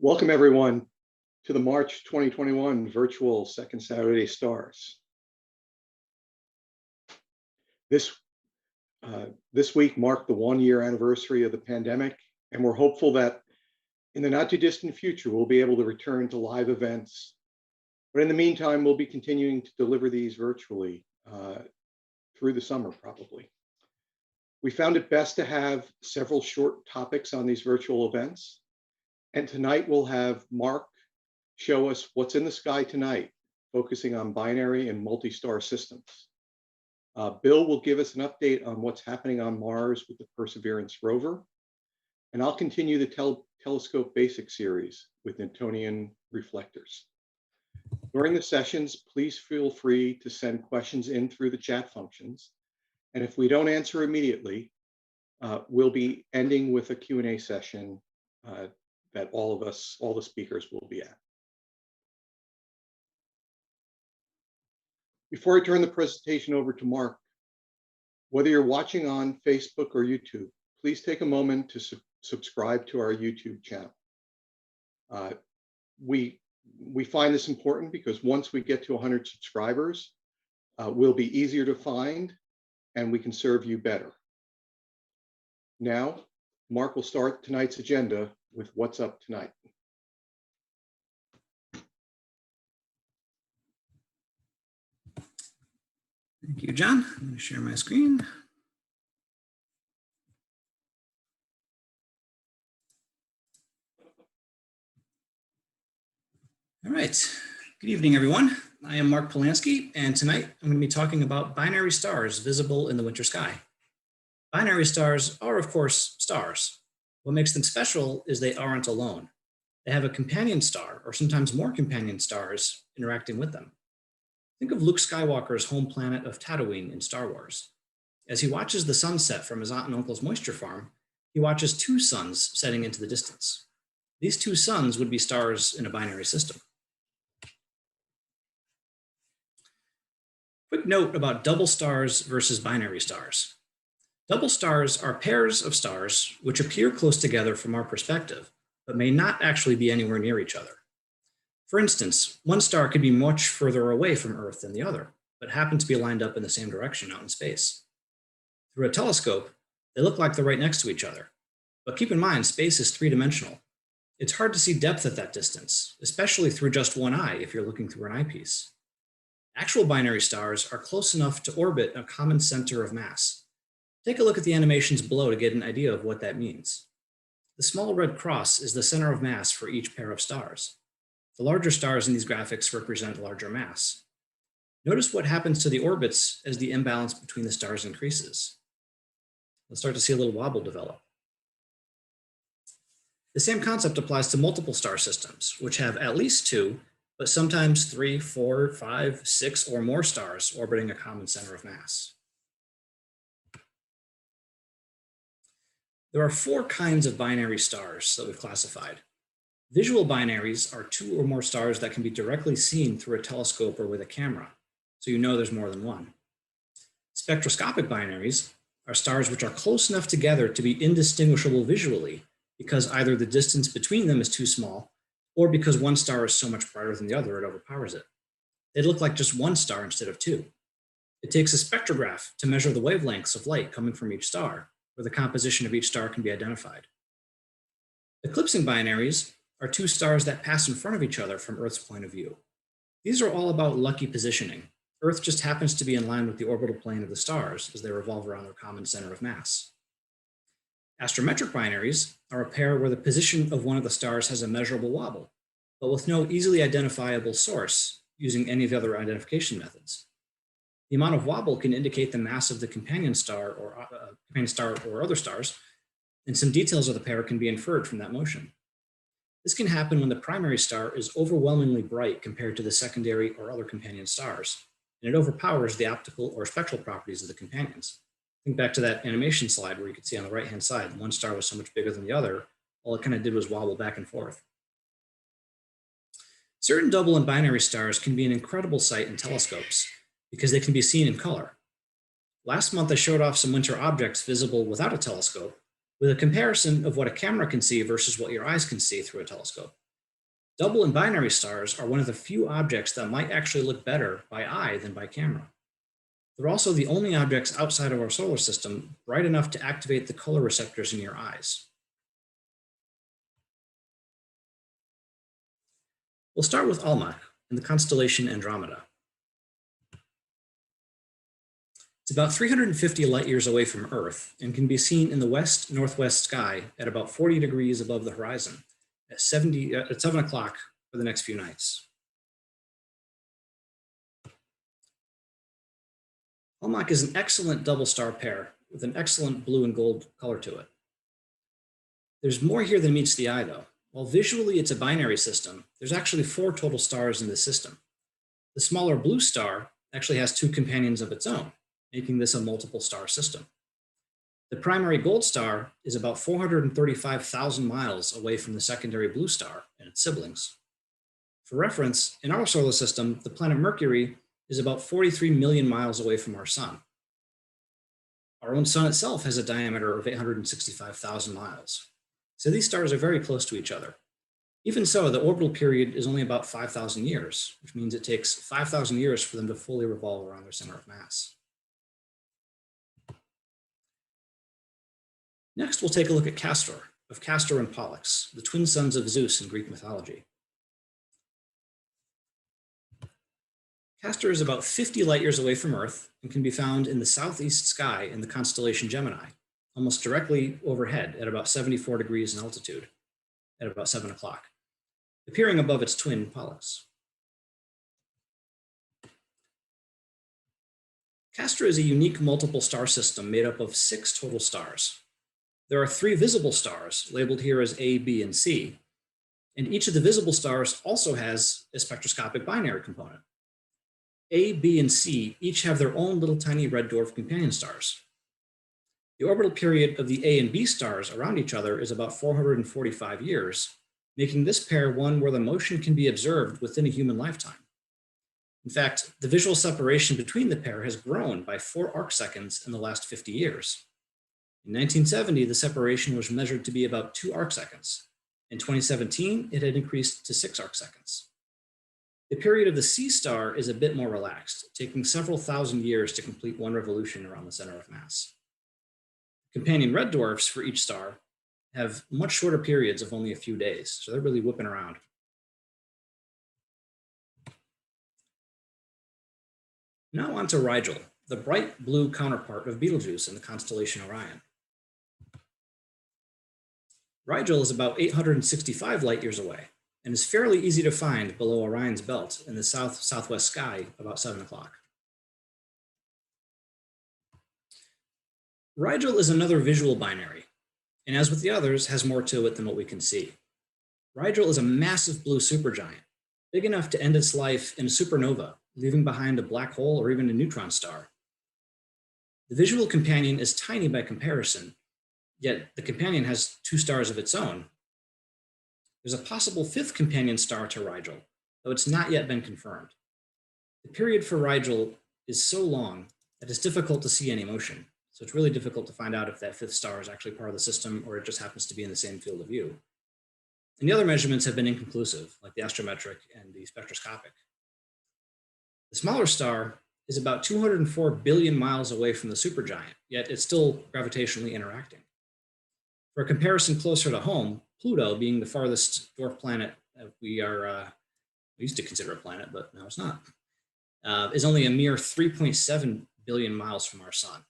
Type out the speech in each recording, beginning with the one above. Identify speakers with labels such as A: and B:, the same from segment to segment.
A: Welcome everyone to the March 2021 virtual Second Saturday Stars. This week marked the 1-year anniversary of the pandemic, and we're hopeful that in the not too distant future, we'll be able to return to live events. But in the meantime, we'll be continuing to deliver these virtually through the summer, probably. We found it best to have several short topics on these virtual events. And tonight we'll have Mark show us what's in the sky tonight, focusing on binary and multi-star systems. Bill will give us an update on what's happening on Mars with the Perseverance rover. And I'll continue the telescope basic series with Newtonian reflectors. During the sessions, please feel free to send questions in through the chat functions. And if we don't answer immediately, we'll be ending with a Q&A session that all the speakers will be at. Before I turn the presentation over to Mark, whether you're watching on Facebook or YouTube, please take a moment to subscribe to our YouTube channel. We find this important because once we get to 100 subscribers, we'll be easier to find and we can serve you better. Now, Mark will start tonight's agenda with what's up tonight.
B: Thank you, John. I'm going to share my screen. All right. Good evening, everyone. I am Mark Polanski, and tonight I'm going to be talking about binary stars visible in the winter sky. Binary stars are, of course, stars. What makes them special is they aren't alone. They have a companion star, or sometimes more companion stars, interacting with them. Think of Luke Skywalker's home planet of Tatooine in Star Wars. As he watches the sun set from his aunt and uncle's moisture farm, he watches two suns setting into the distance. These two suns would be stars in a binary system. Quick note about double stars versus binary stars. Double stars are pairs of stars which appear close together from our perspective, but may not actually be anywhere near each other. For instance, one star could be much further away from Earth than the other, but happen to be lined up in the same direction out in space. Through a telescope, they look like they're right next to each other. But keep in mind, space is three-dimensional. It's hard to see depth at that distance, especially through just one eye if you're looking through an eyepiece. Actual binary stars are close enough to orbit a common center of mass. Take a look at the animations below to get an idea of what that means. The small red cross is the center of mass for each pair of stars. The larger stars in these graphics represent larger mass. Notice what happens to the orbits as the imbalance between the stars increases. Let's start to see a little wobble develop. The same concept applies to multiple star systems, which have at least two, but sometimes 3, 4, 5, 6, or more stars orbiting a common center of mass. There are 4 kinds of binary stars that we've classified. Visual binaries are 2 or more stars that can be directly seen through a telescope or with a camera, so you know there's more than one. Spectroscopic binaries are stars which are close enough together to be indistinguishable visually because either the distance between them is too small or because one star is so much brighter than the other it overpowers it. They look like just one star instead of 2. It takes a spectrograph to measure the wavelengths of light coming from each star, where the composition of each star can be identified. Eclipsing binaries are 2 stars that pass in front of each other from Earth's point of view. These are all about lucky positioning. Earth just happens to be in line with the orbital plane of the stars as they revolve around their common center of mass. Astrometric binaries are a pair where the position of one of the stars has a measurable wobble, but with no easily identifiable source using any of the other identification methods. The amount of wobble can indicate the mass of the companion star or other stars, and some details of the pair can be inferred from that motion. This can happen when the primary star is overwhelmingly bright compared to the secondary or other companion stars, and it overpowers the optical or spectral properties of the companions. Think back to that animation slide where you could see on the right-hand side, one star was so much bigger than the other, all it kind of did was wobble back and forth. Certain double and binary stars can be an incredible sight in telescopes because they can be seen in color. Last month, I showed off some winter objects visible without a telescope with a comparison of what a camera can see versus what your eyes can see through a telescope. Double and binary stars are one of the few objects that might actually look better by eye than by camera. They're also the only objects outside of our solar system bright enough to activate the color receptors in your eyes. We'll start with Almach and the constellation Andromeda. It's about 350 light years away from Earth and can be seen in the west-northwest sky at about 40 degrees above the horizon at 7 o'clock for the next few nights. Almach is an excellent double star pair with an excellent blue and gold color to it. There's more here than meets the eye though. While visually it's a binary system, there's actually 4 total stars in the system. The smaller blue star actually has 2 companions of its own, making this a multiple star system. The primary gold star is about 435,000 miles away from the secondary blue star and its siblings. For reference, in our solar system, the planet Mercury is about 43 million miles away from our sun. Our own sun itself has a diameter of 865,000 miles. So these stars are very close to each other. Even so, the orbital period is only about 5,000 years, which means it takes 5,000 years for them to fully revolve around their center of mass. Next, we'll take a look at Castor, of Castor and Pollux, the twin sons of Zeus in Greek mythology. Castor is about 50 light years away from Earth and can be found in the southeast sky in the constellation Gemini, almost directly overhead at about 74 degrees in altitude at about 7 o'clock, appearing above its twin Pollux. Castor is a unique multiple star system made up of 6 total stars. There are 3 visible stars labeled here as A, B, and C, and each of the visible stars also has a spectroscopic binary component. A, B, and C each have their own little tiny red dwarf companion stars. The orbital period of the A and B stars around each other is about 445 years, making this pair one where the motion can be observed within a human lifetime. In fact, the visual separation between the pair has grown by 4 arcseconds in the last 50 years. In 1970, the separation was measured to be about 2 arcseconds. In 2017, it had increased to 6 arcseconds. The period of the C star is a bit more relaxed, taking several thousand years to complete one revolution around the center of mass. Companion red dwarfs for each star have much shorter periods of only a few days, so they're really whipping around. Now on to Rigel, the bright blue counterpart of Betelgeuse in the constellation Orion. Rigel is about 865 light years away and is fairly easy to find below Orion's belt in the southwest sky about 7 o'clock. Rigel is another visual binary, and as with the others, has more to it than what we can see. Rigel is a massive blue supergiant, big enough to end its life in a supernova, leaving behind a black hole or even a neutron star. The visual companion is tiny by comparison, yet the companion has 2 stars of its own. There's a possible 5th companion star to Rigel, though it's not yet been confirmed. The period for Rigel is so long that it's difficult to see any motion, so it's really difficult to find out if that 5th star is actually part of the system or it just happens to be in the same field of view. And the other measurements have been inconclusive, like the astrometric and the spectroscopic. The smaller star is about 204 billion miles away from the supergiant, yet it's still gravitationally interacting. For a comparison closer to home, Pluto, being the farthest dwarf planet that we used to consider a planet, but now it's not, is only a mere 3.7 billion miles from our sun.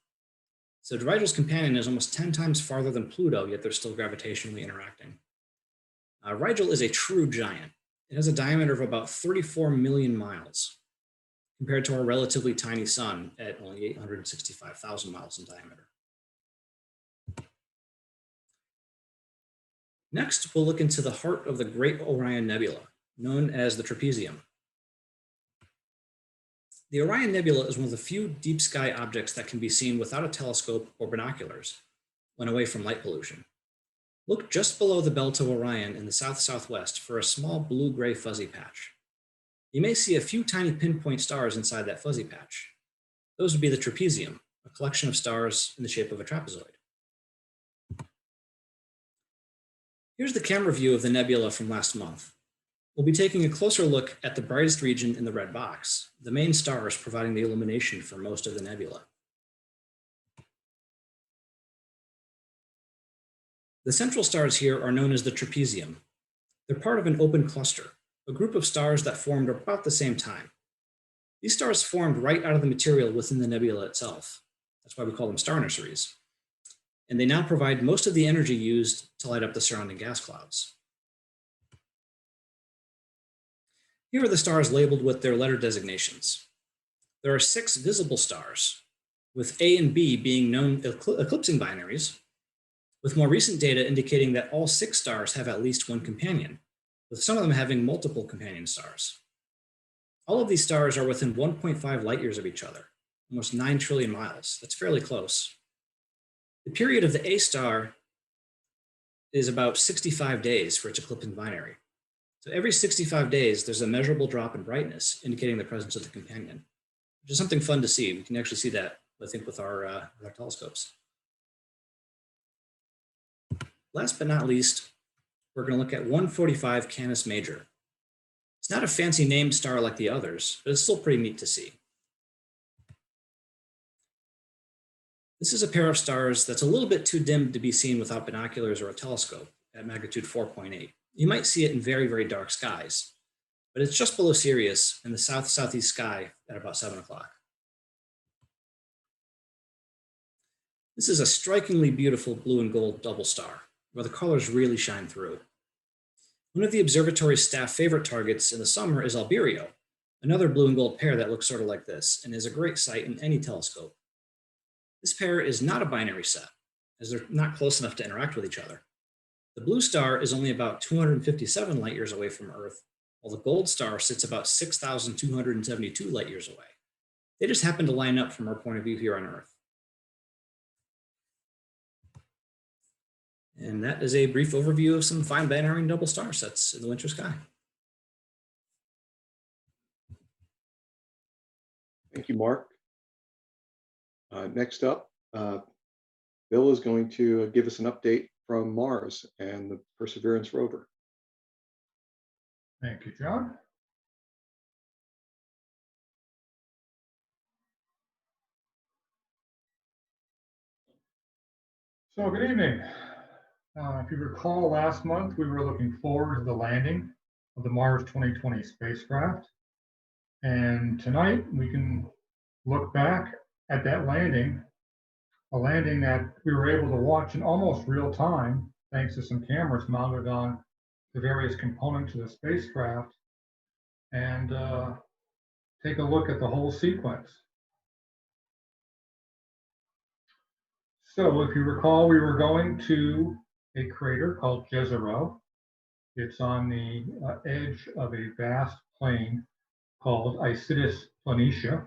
B: So Rigel's companion is almost 10 times farther than Pluto, yet they're still gravitationally interacting. Rigel is a true giant. It has a diameter of about 34 million miles, compared to our relatively tiny sun at only 865,000 miles in diameter. Next, we'll look into the heart of the Great Orion Nebula, known as the trapezium. The Orion Nebula is one of the few deep sky objects that can be seen without a telescope or binoculars when away from light pollution. Look just below the belt of Orion in the south-southwest for a small blue-gray fuzzy patch. You may see a few tiny pinpoint stars inside that fuzzy patch. Those would be the trapezium, a collection of stars in the shape of a trapezoid. Here's the camera view of the nebula from last month. We'll be taking a closer look at the brightest region in the red box, the main stars providing the illumination for most of the nebula. The central stars here are known as the trapezium. They're part of an open cluster, a group of stars that formed about the same time. These stars formed right out of the material within the nebula itself. That's why we call them star nurseries. And they now provide most of the energy used to light up the surrounding gas clouds. Here are the stars labeled with their letter designations. There are 6 visible stars, with A and B being known eclipsing binaries, with more recent data indicating that all 6 stars have at least one companion, with some of them having multiple companion stars. All of these stars are within 1.5 light years of each other, almost 9 trillion miles. That's fairly close. The period of the A star is about 65 days for its eclipsing binary. So every 65 days, there's a measurable drop in brightness, indicating the presence of the companion, which is something fun to see. We can actually see that, I think, with our telescopes. Last but not least, we're going to look at 145 Canis Major. It's not a fancy named star like the others, but it's still pretty neat to see. This is a pair of stars that's a little bit too dim to be seen without binoculars or a telescope at magnitude 4.8. You might see it in very, very dark skies, but it's just below Sirius in the southeast sky at about 7 o'clock. This is a strikingly beautiful blue and gold double star, where the colors really shine through. One of the observatory's staff favorite targets in the summer is Albireo, another blue and gold pair that looks sort of like this and is a great sight in any telescope. This pair is not a binary set, as they're not close enough to interact with each other. The blue star is only about 257 light years away from Earth, while the gold star sits about 6,272 light years away. They just happen to line up from our point of view here on Earth. And that is a brief overview of some fine binary and double star sets in the winter sky.
A: Thank you, Mark. Next up, Bill is going to give us an update from Mars and the Perseverance rover.
C: Thank you, John. So good evening. If you recall, last month we were looking forward to the landing of the Mars 2020 spacecraft. And tonight we can look back at that landing, a landing that we were able to watch in almost real time, thanks to some cameras mounted on the various components of the spacecraft, and take a look at the whole sequence. So if you recall, we were going to a crater called Jezero. It's on the edge of a vast plain called Isidis Planitia.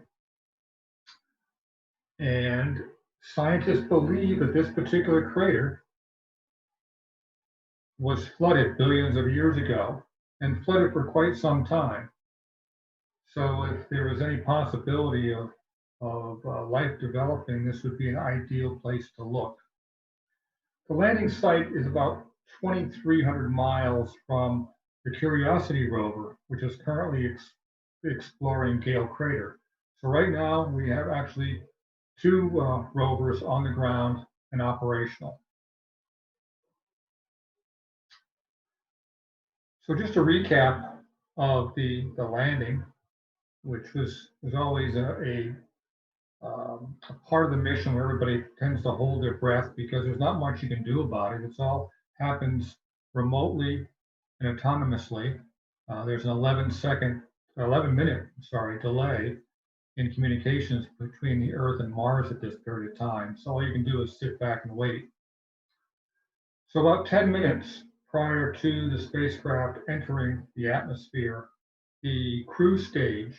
C: And scientists believe that this particular crater was flooded billions of years ago and flooded for quite some time. So if there was any possibility of life developing, this would be an ideal place to look. The landing site is about 2,300 miles from the Curiosity rover, which is currently exploring Gale Crater. So right now we have actually 2 rovers on the ground and operational. So just a recap of the landing, which was always a part of the mission where everybody tends to hold their breath because there's not much you can do about it. It's all happens remotely and autonomously. There's an 11-minute delay in communications between the Earth and Mars at this period of time. So all you can do is sit back and wait. So about 10 minutes prior to the spacecraft entering the atmosphere, the crew stage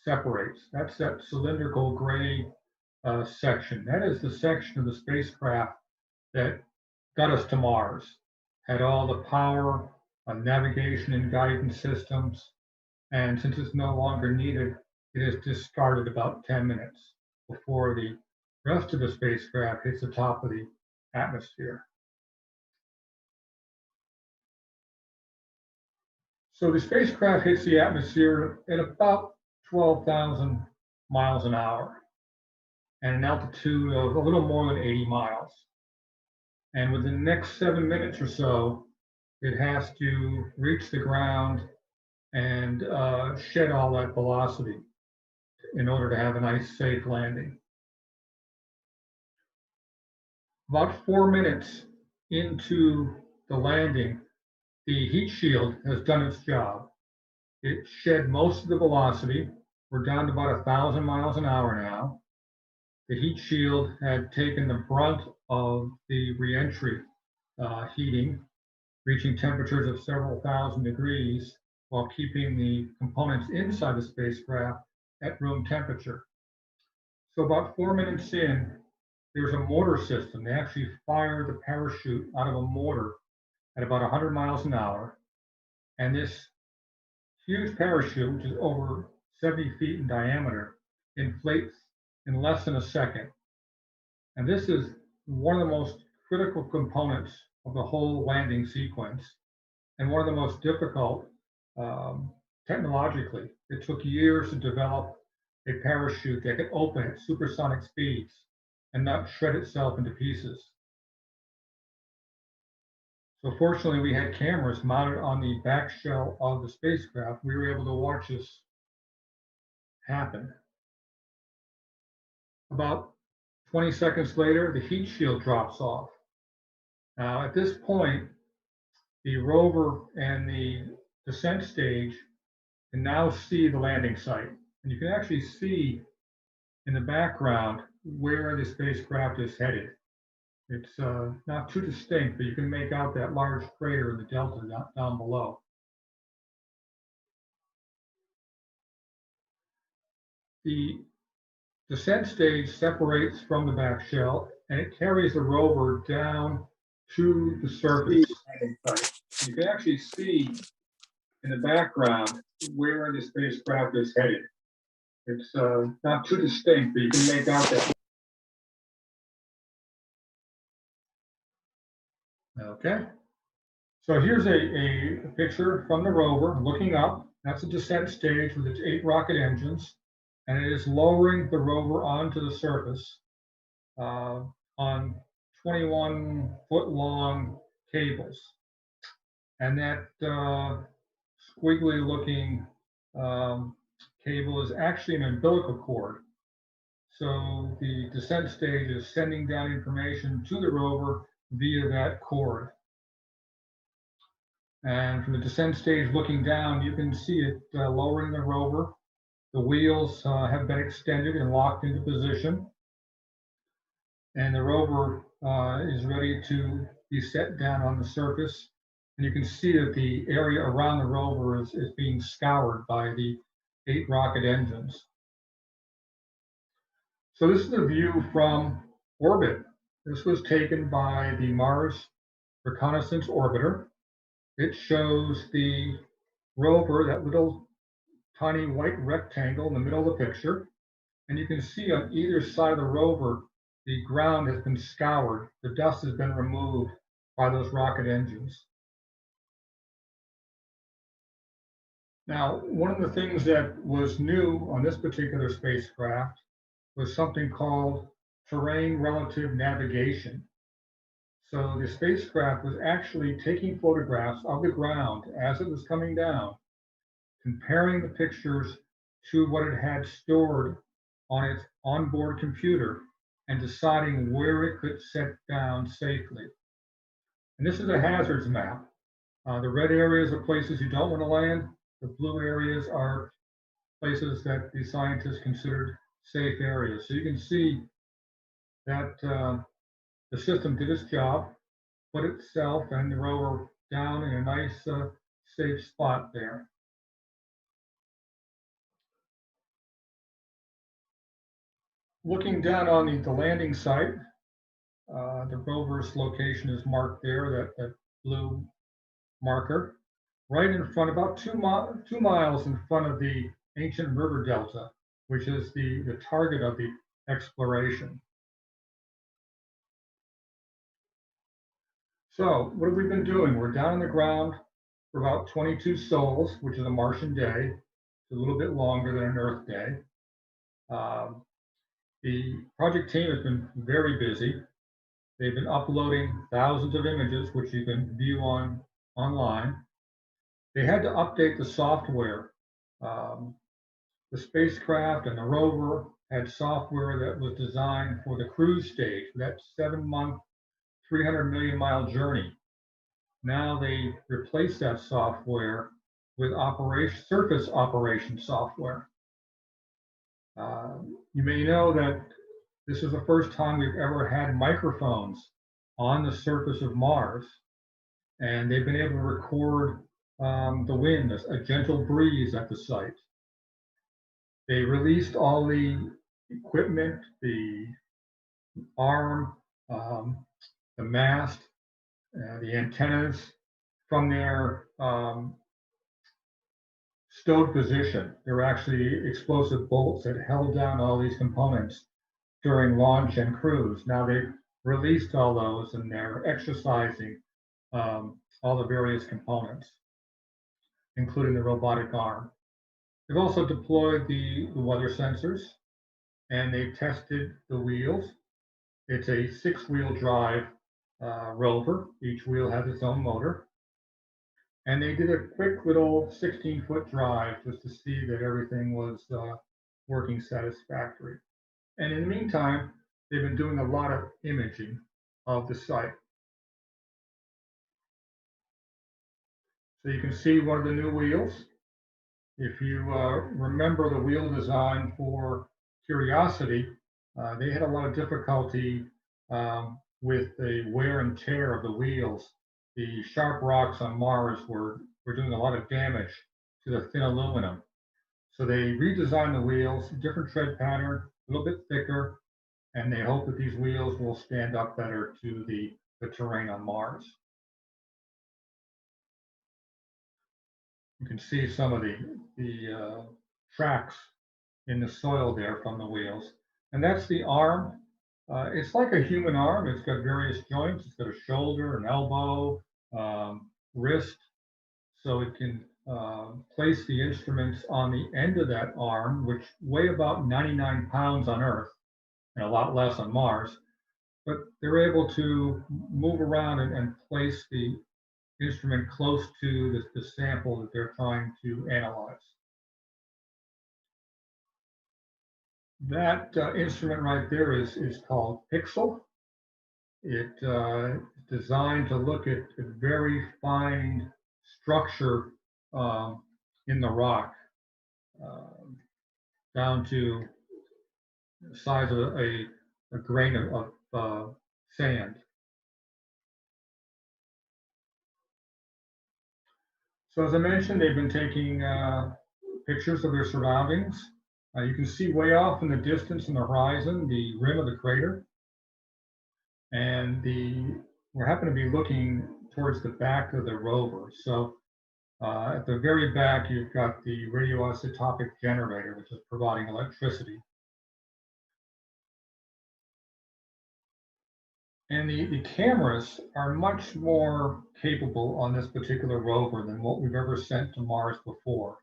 C: separates. That's that cylindrical gray section. That is the section of the spacecraft that got us to Mars. Had all the power, navigation and guidance systems. And since it's no longer needed, it is discarded about 10 minutes before the rest of the spacecraft hits the top of the atmosphere. So the spacecraft hits the atmosphere at about 12,000 miles an hour and an altitude of a little more than 80 miles. And within the next 7 minutes or so, it has to reach the ground and shed all that velocity in order to have a nice, safe landing. About 4 minutes into the landing, the heat shield has done its job. It shed most of the velocity. We're down to about 1,000 miles an hour now. The heat shield had taken the brunt of the reentry heating, reaching temperatures of several thousand degrees while keeping the components inside the spacecraft at room temperature. So about 4 minutes in, there's a motor system. They actually fire the parachute out of a motor at about 100 miles an hour. And this huge parachute, which is over 70 feet in diameter, inflates in less than a second. And this is one of the most critical components of the whole landing sequence and one of the most difficult technologically. It took years to develop a parachute that could open at supersonic speeds and not shred itself into pieces. So fortunately, we had cameras mounted on the back shell of the spacecraft. We were able to watch this happen. About 20 seconds later, the heat shield drops off. Now, at this point, the rover and the descent stage can now see the landing site. And you can actually see in the background where the spacecraft is headed. It's not too distinct, but you can make out that large crater in the delta down below. The descent stage separates from the back shell and it carries the rover down to the surface. You can actually see in the background where the spacecraft is headed. It's not too distinct, but you can make out that. Okay. So here's a picture from the rover looking up. That's a descent stage with its 8 rocket engines, and it is lowering the rover onto the surface on 21-foot-long cables. And that squiggly-looking cable is actually an umbilical cord. So the descent stage is sending down information to the rover via that cord. And from the descent stage looking down, you can see it lowering the rover. The wheels have been extended and locked into position. And the rover is ready to be set down on the surface. And you can see that the area around the rover is being scoured by the 8 rocket engines. So this is a view from orbit. This was taken by the Mars Reconnaissance Orbiter. It shows the rover, that little tiny white rectangle in the middle of the picture. And you can see on either side of the rover, the ground has been scoured. The dust has been removed by those rocket engines. Now, one of the things that was new on this particular spacecraft was something called terrain relative navigation. So the spacecraft was actually taking photographs of the ground as it was coming down, comparing the pictures to what it had stored on its onboard computer and deciding where it could set down safely. And this is a hazards map. The red areas are places you don't want to land. The blue areas are places that the scientists considered safe areas. So you can see that the system did its job, put itself and the rover down in a nice, safe spot there. Looking down on the landing site, the rover's location is marked there, that blue marker, right in front, about 2 miles in front of the ancient river delta, which is the target of the exploration. So what have we been doing? We're down on the ground for about 22 sols, which is a Martian day. It's a little bit longer than an Earth day. The project team has been very busy. They've been uploading thousands of images, which you can view online. They had to update the software. The spacecraft and the rover had software that was designed for the cruise stage, that 7-month, 300 million mile journey. Now they replaced that software with surface operation software. You may know that this is the first time we've ever had microphones on the surface of Mars, and they've been able to record the wind, a gentle breeze at the site. They released all the equipment, the arm, the mast, the antennas from their stowed position. There were actually explosive bolts that held down all these components during launch and cruise. Now they've released all those and they're exercising all the various components, including the robotic arm. They've also deployed the weather sensors, and they've tested the wheels. It's a 6-wheel drive rover. Each wheel has its own motor. And they did a quick little 16-foot drive just to see that everything was working satisfactory. And in the meantime, they've been doing a lot of imaging of the site. So you can see one of the new wheels. If you remember the wheel design for Curiosity, they had a lot of difficulty with the wear and tear of the wheels. The sharp rocks on Mars were doing a lot of damage to the thin aluminum. So they redesigned the wheels, different tread pattern, a little bit thicker, and they hope that these wheels will stand up better to the terrain on Mars. You can see some of the tracks in the soil there from the wheels. And that's the arm. It's like a human arm. It's got various joints. It's got a shoulder, an elbow, wrist. So it can place the instruments on the end of that arm, which weigh about 99 pounds on Earth and a lot less on Mars. But they're able to move around and place the instrument close to the sample that they're trying to analyze. That instrument right there is called Pixel. It's designed to look at very fine structure in the rock, down to the size of a grain of sand. So as I mentioned, they've been taking pictures of their surroundings. You can see way off in the distance in the horizon, the rim of the crater. And we happen to be looking towards the back of the rover. So at the very back, you've got the radioisotopic generator, which is providing electricity. And the cameras are much more capable on this particular rover than what we've ever sent to Mars before.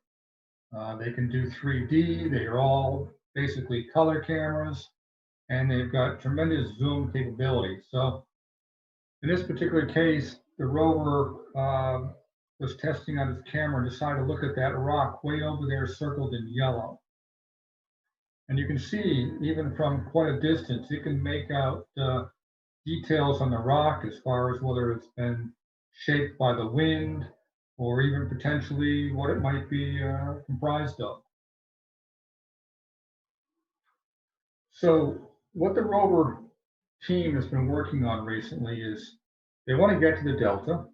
C: They can do 3D, they are all basically color cameras, and they've got tremendous zoom capability. So in this particular case, the rover was testing on its camera and decided to look at that rock way over there circled in yellow. And you can see, even from quite a distance, it can make out details on the rock as far as whether it's been shaped by the wind or even potentially what it might be comprised of. So what the rover team has been working on recently is they want to get to the delta.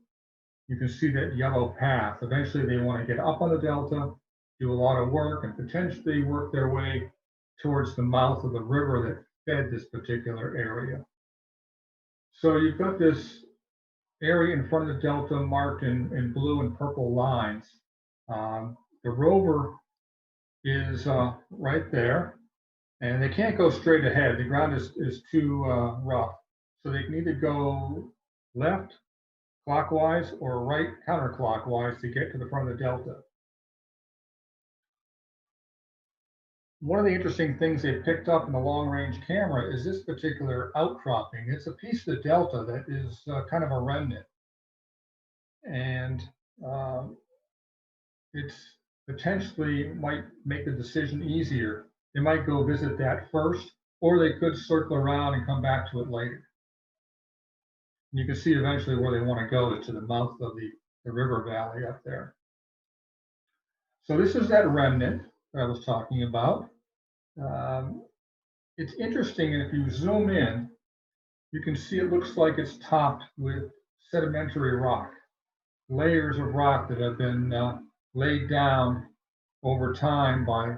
C: You can see that yellow path. Eventually they want to get up on the delta, do a lot of work, and potentially work their way towards the mouth of the river that fed this particular area. So you've got this area in front of the delta marked in blue and purple lines. The rover is right there, and they can't go straight ahead. The ground is too rough. So they can either go left, clockwise or right counterclockwise to get to the front of the delta. One of the interesting things they picked up in the long-range camera is this particular outcropping. It's a piece of the delta that is kind of a remnant. And it's potentially might make the decision easier. They might go visit that first, or they could circle around and come back to it later. And you can see eventually where they want to go to the mouth of the river valley up there. So this is that remnant that I was talking about. It's interesting, and if you zoom in, you can see it looks like it's topped with sedimentary rock, layers of rock that have been laid down over time by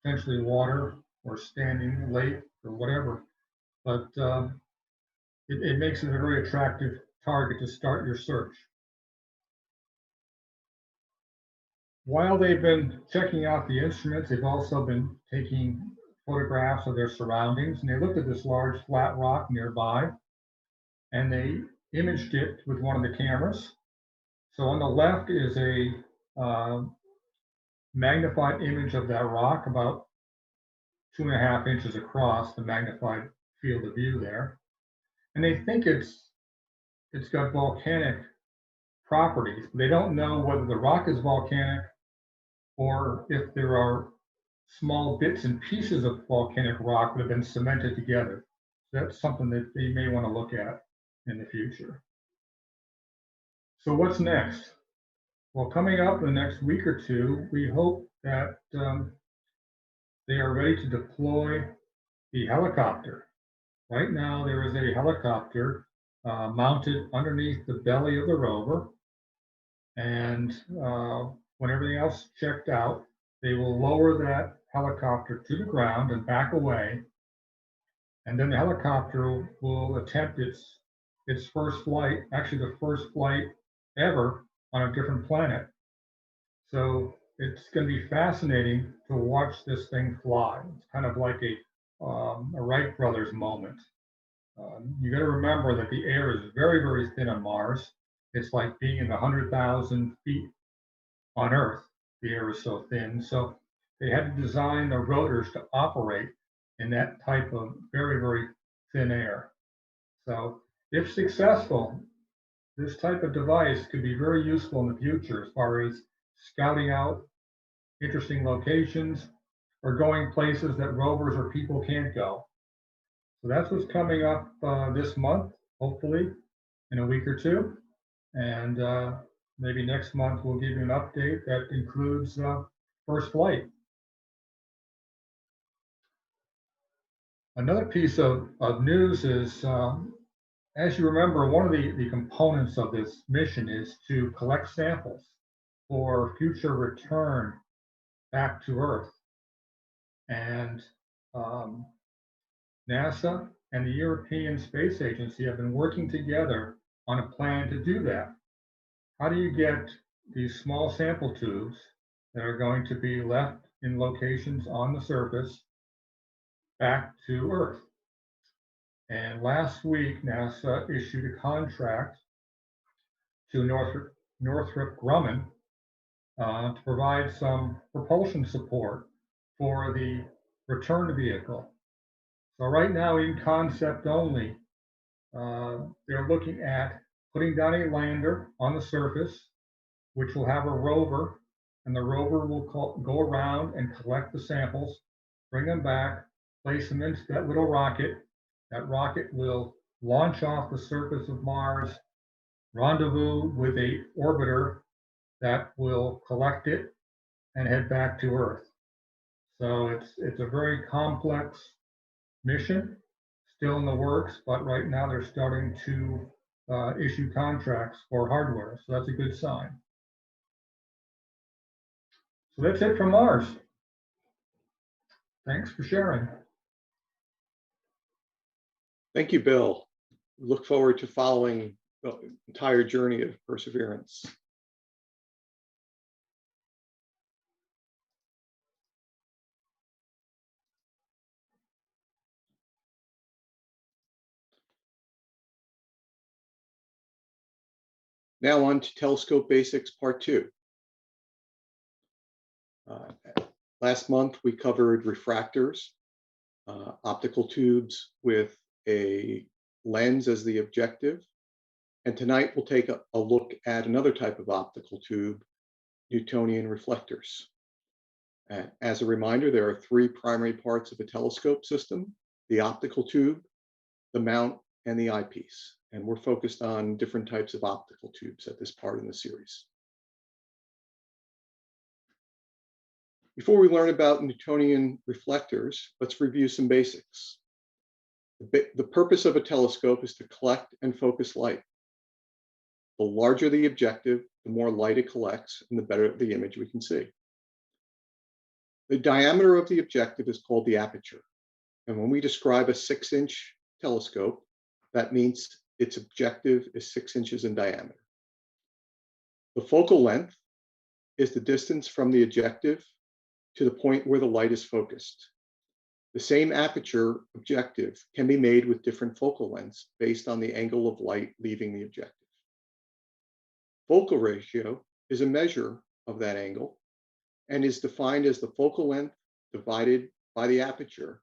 C: potentially water or standing lake or whatever. But it makes it a very attractive target to start your search. While they've been checking out the instruments, they've also been taking photographs of their surroundings, and they looked at this large flat rock nearby, and they imaged it with one of the cameras. So on the left is a magnified image of that rock, about 2.5 inches across, the magnified field of view there. And they think it's got volcanic properties. They don't know whether the rock is volcanic or if there are small bits and pieces of volcanic rock that have been cemented together. That's something that they may want to look at in the future. So what's next? Well, coming up in the next week or two, we hope that they are ready to deploy the helicopter. Right now, there is a helicopter mounted underneath the belly of the rover. And when everything else checked out, they will lower that helicopter to the ground and back away. And then the helicopter will attempt its first flight, actually the first flight ever on a different planet. So it's going to be fascinating to watch this thing fly. It's kind of like a Wright brothers moment. You got to remember that the air is very, very thin on Mars. It's like being in 100,000 feet on Earth. The air is so thin. So they had to design the rotors to operate in that type of very, very thin air. So if successful, this type of device could be very useful in the future as far as scouting out interesting locations or going places that rovers or people can't go. So that's what's coming up this month, hopefully in a week or two. And maybe next month we'll give you an update that includes first flight. Another piece of news is, as you remember, one of the components of this mission is to collect samples for future return back to Earth. And NASA and the European Space Agency have been working together on a plan to do that. How do you get these small sample tubes that are going to be left in locations on the surface back to Earth? And last week, NASA issued a contract to Northrop Grumman to provide some propulsion support for the return vehicle. So right now, in concept only, they're looking at putting down a lander on the surface, which will have a rover, and the rover will go around and collect the samples, bring them back, place them into that little rocket. That rocket will launch off the surface of Mars, rendezvous with an orbiter that will collect it and head back to Earth. So it's a very complex mission, still in the works, but right now they're starting to issue contracts for hardware. So that's a good sign. So that's it from Mars. Thanks for sharing.
A: Thank you, Bill. We look forward to following the entire journey of Perseverance. Now on to Telescope Basics Part 2. Last month, we covered refractors, optical tubes with a lens as the objective. And tonight, we'll take a look at another type of optical tube, Newtonian reflectors. As a reminder, there are three primary parts of a telescope system: the optical tube, the mount, and the eyepiece. And we're focused on different types of optical tubes at this part in the series. Before we learn about Newtonian reflectors, let's review some basics. The purpose of a telescope is to collect and focus light. The larger the objective, the more light it collects, and the better the image we can see. The diameter of the objective is called the aperture. And when we describe a 6-inch telescope, that means its objective is 6 inches in diameter. The focal length is the distance from the objective to the point where the light is focused. The same aperture objective can be made with different focal lengths based on the angle of light leaving the objective. Focal ratio is a measure of that angle and is defined as the focal length divided by the aperture,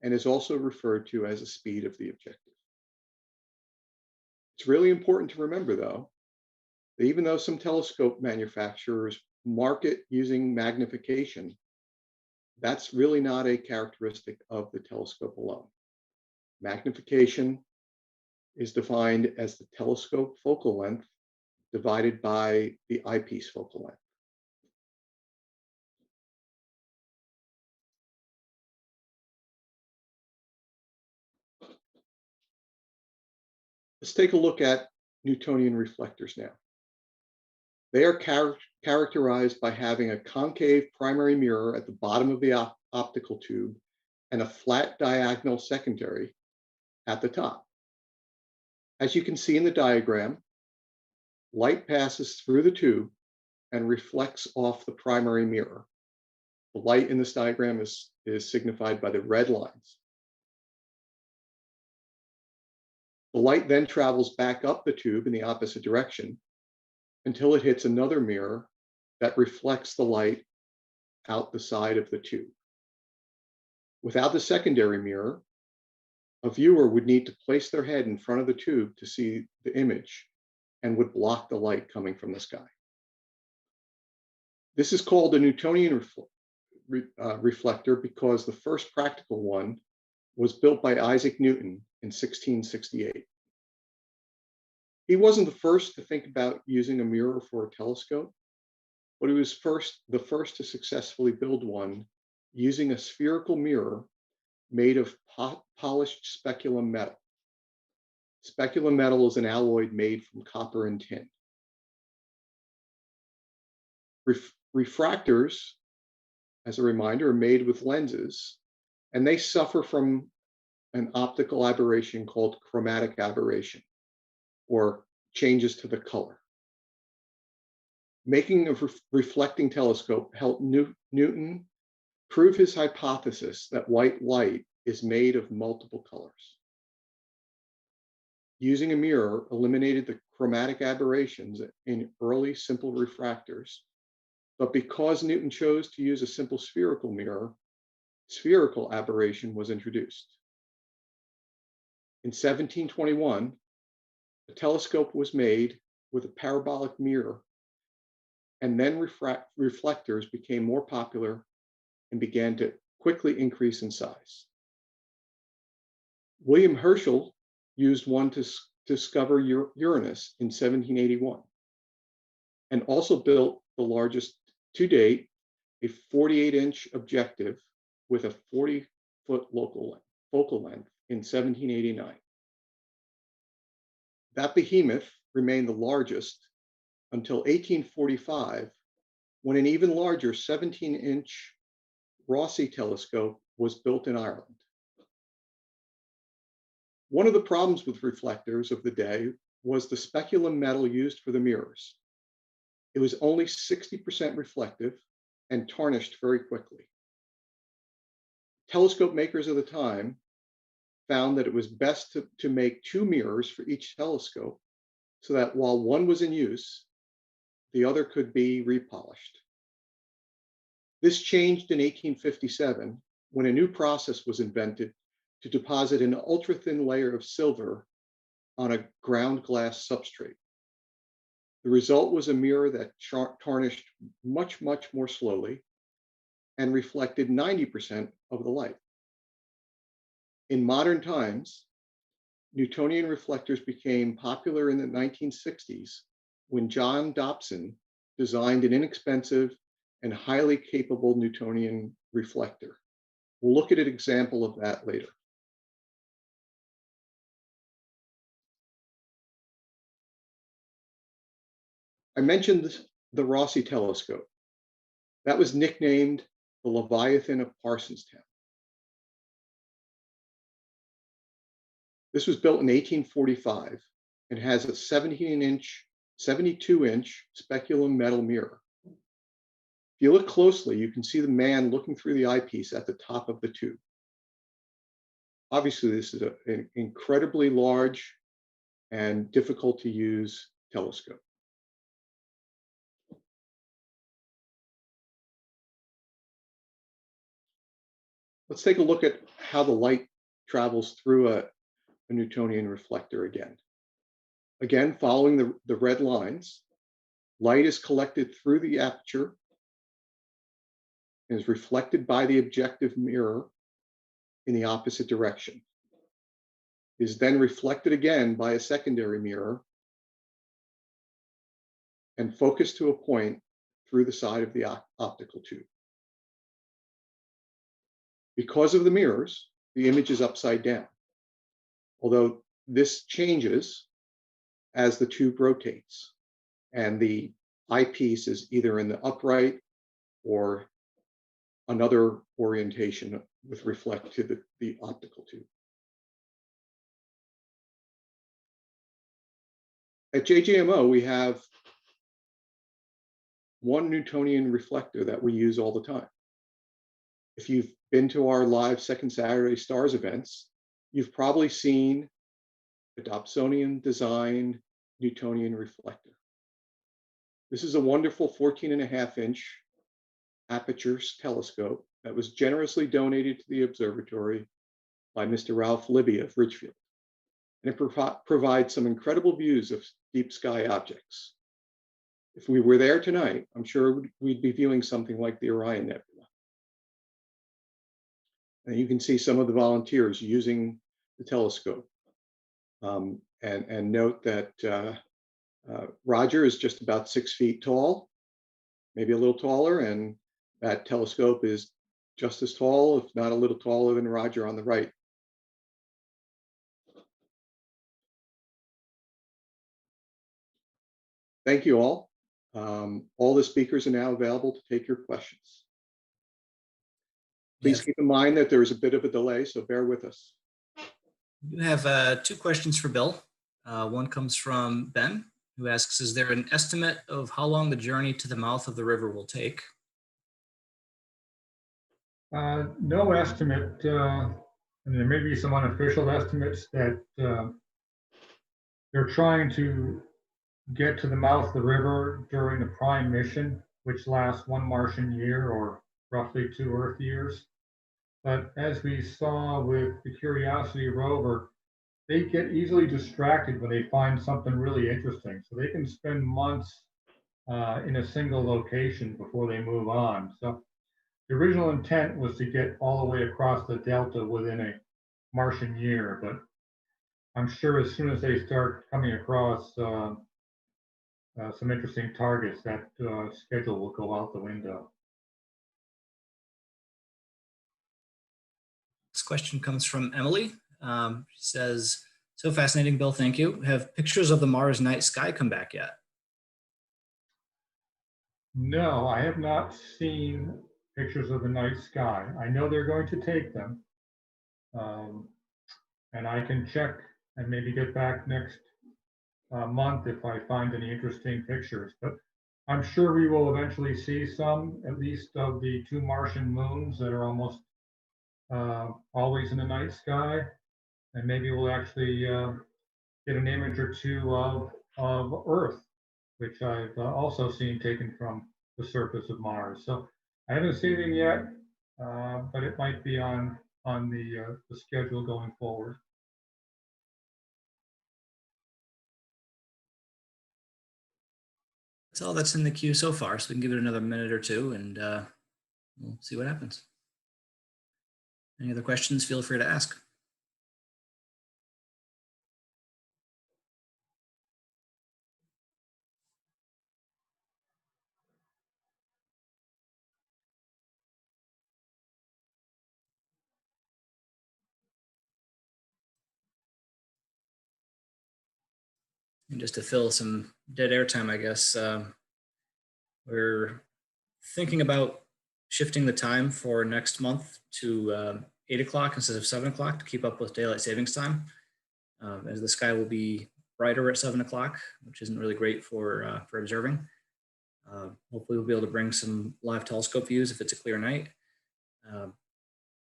A: and is also referred to as the speed of the objective. It's really important to remember, though, that even though some telescope manufacturers market using magnification, that's really not a characteristic of the telescope alone. Magnification is defined as the telescope focal length divided by the eyepiece focal length. Let's take a look at Newtonian reflectors now. They are characterized by having a concave primary mirror at the bottom of the optical tube and a flat diagonal secondary at the top. As you can see in the diagram, light passes through the tube and reflects off the primary mirror. The light in this diagram is signified by the red lines. The light then travels back up the tube in the opposite direction until it hits another mirror that reflects the light out the side of the tube. Without the secondary mirror, a viewer would need to place their head in front of the tube to see the image and would block the light coming from the sky. This is called a Newtonian reflector because the first practical one was built by Isaac Newton in 1668. He wasn't the first to think about using a mirror for a telescope, but he was the first to successfully build one using a spherical mirror made of polished speculum metal. Speculum metal is an alloy made from copper and tin. Refractors, as a reminder, are made with lenses, and they suffer from an optical aberration called chromatic aberration, or changes to the color. Making a reflecting telescope helped Newton prove his hypothesis that white light is made of multiple colors. Using a mirror eliminated the chromatic aberrations in early simple refractors, but because Newton chose to use a simple spherical mirror, spherical aberration was introduced. In 1721, a telescope was made with a parabolic mirror, and then reflectors became more popular and began to quickly increase in size. William Herschel used one to discover Uranus in 1781, and also built the largest to date, a 48-inch objective with a 40-foot focal length in 1789. That behemoth remained the largest until 1845, when an even larger 17-inch Rosse telescope was built in Ireland. One of the problems with reflectors of the day was the speculum metal used for the mirrors. It was only 60% reflective and tarnished very quickly. Telescope makers of the time found that it was best to make two mirrors for each telescope so that while one was in use, the other could be repolished. This changed in 1857 when a new process was invented to deposit an ultra-thin layer of silver on a ground glass substrate. The result was a mirror that tarnished much, much more slowly and reflected 90% of the light. In modern times, Newtonian reflectors became popular in the 1960s when John Dobson designed an inexpensive and highly capable Newtonian reflector. We'll look at an example of that later. I mentioned the Rosse telescope. That was nicknamed the Leviathan of Parsonstown. This was built in 1845 and has a 72-inch speculum metal mirror. If you look closely, you can see the man looking through the eyepiece at the top of the tube. Obviously, this is an incredibly large and difficult to use telescope. Let's take a look at how the light travels through a Newtonian reflector again. Again, following the red lines, light is collected through the aperture and is reflected by the objective mirror in the opposite direction. It is then reflected again by a secondary mirror and focused to a point through the side of the optical tube. Because of the mirrors, the image is upside down, although this changes as the tube rotates and the eyepiece is either in the upright or another orientation with respect to the optical tube. At JJMO, we have one Newtonian reflector that we use all the time. If you've been to our live Second Saturday Stars events, you've probably seen a Dobsonian designed Newtonian reflector. This is a wonderful 14.5-inch aperture telescope that was generously donated to the observatory by Mr. Ralph Libby of Ridgefield. And it provides some incredible views of deep sky objects. If we were there tonight, I'm sure we'd be viewing something like the Orion Nebula. And you can see some of the volunteers using the telescope. And note that Roger is just about 6 feet tall, maybe a little taller, and that telescope is just as tall, if not a little taller than Roger on the right. Thank you all. All the speakers are now available to take your questions. Please keep in mind that there is a bit of a delay, so bear with us.
B: You have 2 questions for Bill. One comes from Ben, who asks, is there an estimate of how long the journey to the mouth of the river will take?
C: No estimate, and there may be some unofficial estimates that they're trying to get to the mouth of the river during the prime mission, which lasts 1 Martian year or roughly 2 Earth years. But as we saw with the Curiosity rover, they get easily distracted when they find something really interesting. So they can spend months in a single location before they move on. So the original intent was to get all the way across the delta within a Martian year, but I'm sure as soon as they start coming across some interesting targets, that schedule will go out the window.
B: This question comes from Emily. She says, so fascinating, Bill, thank you. Have pictures of the Mars night sky come back yet?
C: No, I have not seen pictures of the night sky. I know they're going to take them. And I can check and maybe get back next month if I find any interesting pictures. But I'm sure we will eventually see some, at least of the 2 Martian moons that are almost always in the night sky. And maybe we'll actually get an image or 2 of of Earth, which I've also seen taken from the surface of Mars. So I haven't seen it yet, but it might be on the schedule going forward.
B: That's all that's in the queue so far, so we can give it another minute or two and we'll see what happens. Any other questions, feel free to ask. And just to fill some dead air time, I guess, we're thinking about shifting the time for next month to 8 o'clock instead of 7 o'clock to keep up with daylight savings time, as the sky will be brighter at 7 o'clock, which isn't really great for observing. Hopefully we'll be able to bring some live telescope views if it's a clear night.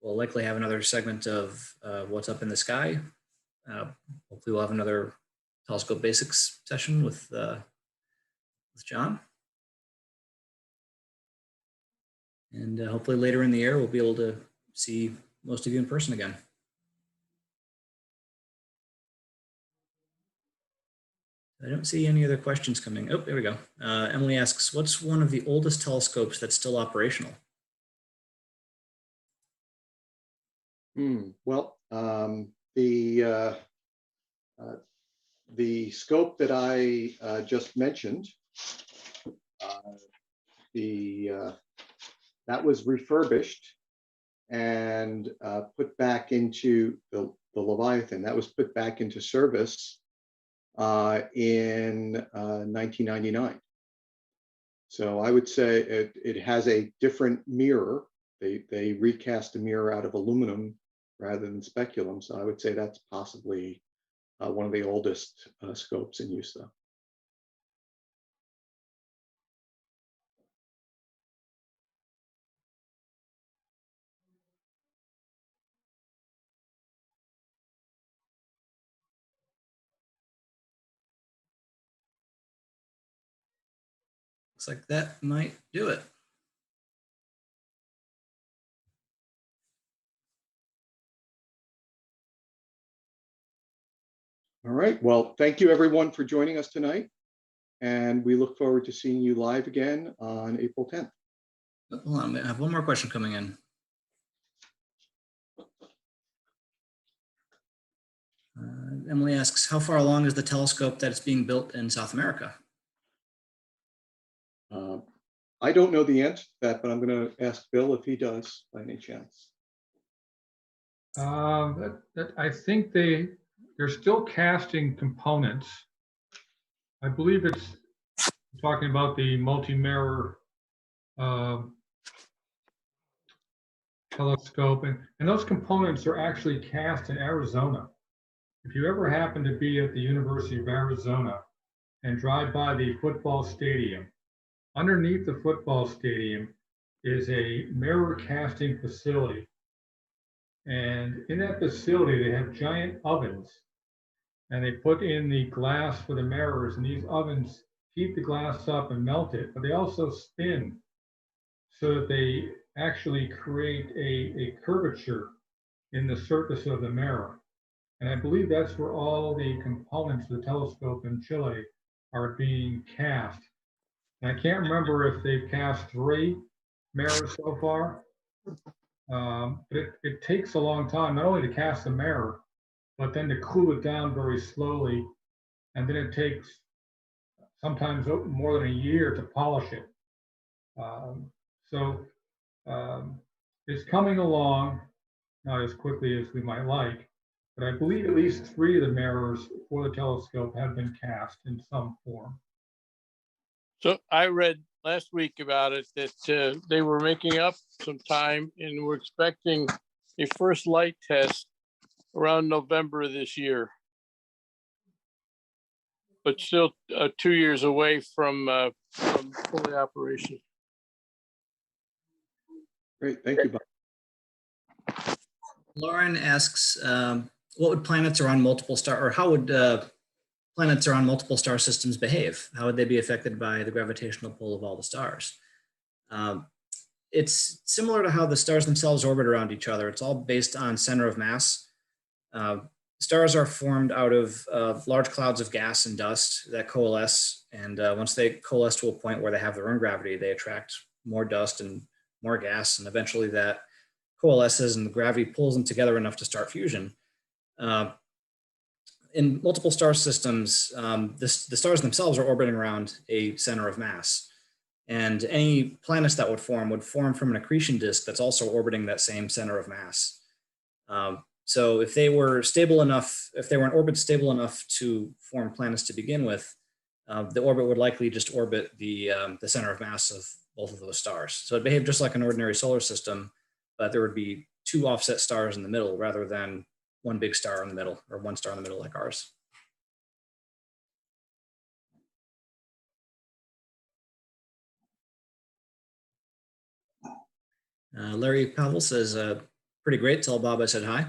B: We'll likely have another segment of what's up in the sky. Hopefully we'll have another telescope basics session with John. And hopefully later in the year, we'll be able to see most of you in person again. I don't see any other questions coming. Oh, there we go. Emily asks, what's one of the oldest telescopes that's still operational?
A: Well, the scope that I just mentioned, that was refurbished and put back into the Leviathan. That was put back into service in 1999. So I would say it has a different mirror. They recast the mirror out of aluminum rather than speculum. So I would say that's possibly one of the oldest scopes in use, though.
B: Looks like that might do it.
A: All right. Well, thank you everyone for joining us tonight. And we look forward to seeing you live again on April 10th.
B: Hold on, I have one more question coming in. Emily asks, how far along is the telescope that's being built in South America?
A: I don't know the answer to that, but I'm going to ask Bill if he does by any chance.
C: I think they're still casting components. I believe it's talking about the multi-mirror telescope, and those components are actually cast in Arizona. If you ever happen to be at the University of Arizona and drive by the football stadium, underneath the football stadium is a mirror casting facility. And in that facility, they have giant ovens, and they put in the glass for the mirrors, and these ovens heat the glass up and melt it, but they also spin so that they actually create a curvature in the surface of the mirror. And I believe that's where all the components of the telescope in Chile are being cast. And I can't remember if they've cast 3 mirrors so far. But it takes a long time, not only to cast the mirror, but then to cool it down very slowly. And then it takes sometimes more than a year to polish it. So it's coming along, not as quickly as we might like, but I believe at least 3 of the mirrors for the telescope have been cast in some form.
D: So I read last week about it that they were making up some time and were expecting a first light test around November of this year, but still 2 years away from fully operation.
A: Great, thank you, Bob.
B: Lauren asks, what would planets around multiple stars, or how would planets around multiple star systems behave? How would they be affected by the gravitational pull of all the stars? It's similar to how the stars themselves orbit around each other. It's all based on center of mass. Stars are formed out of large clouds of gas and dust that coalesce. And once they coalesce to a point where they have their own gravity, they attract more dust and more gas. And eventually that coalesces and the gravity pulls them together enough to start fusion. In multiple star systems, the stars themselves are orbiting around a center of mass. And any planets that would form from an accretion disk that's also orbiting that same center of mass. So if they were stable enough, if they were in orbit stable enough to form planets to begin with, the orbit would likely just orbit the center of mass of both of those stars. So it behaved just like an ordinary solar system, but there would be two offset stars in the middle rather than one big star in the middle or one star in the middle like ours. Larry Pavel says, pretty great. Tell Bob I said hi.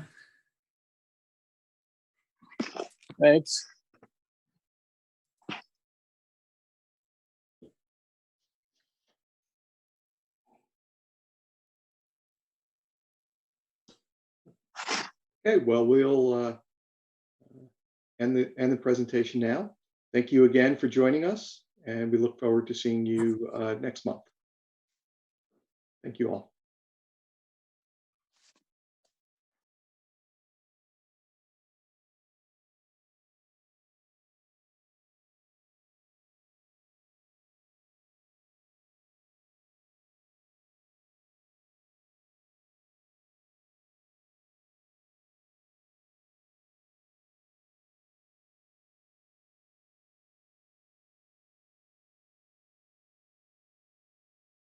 D: Thanks.
A: Okay, well, we'll end the presentation now. Thank you again for joining us, and we look forward to seeing you next month. Thank you all.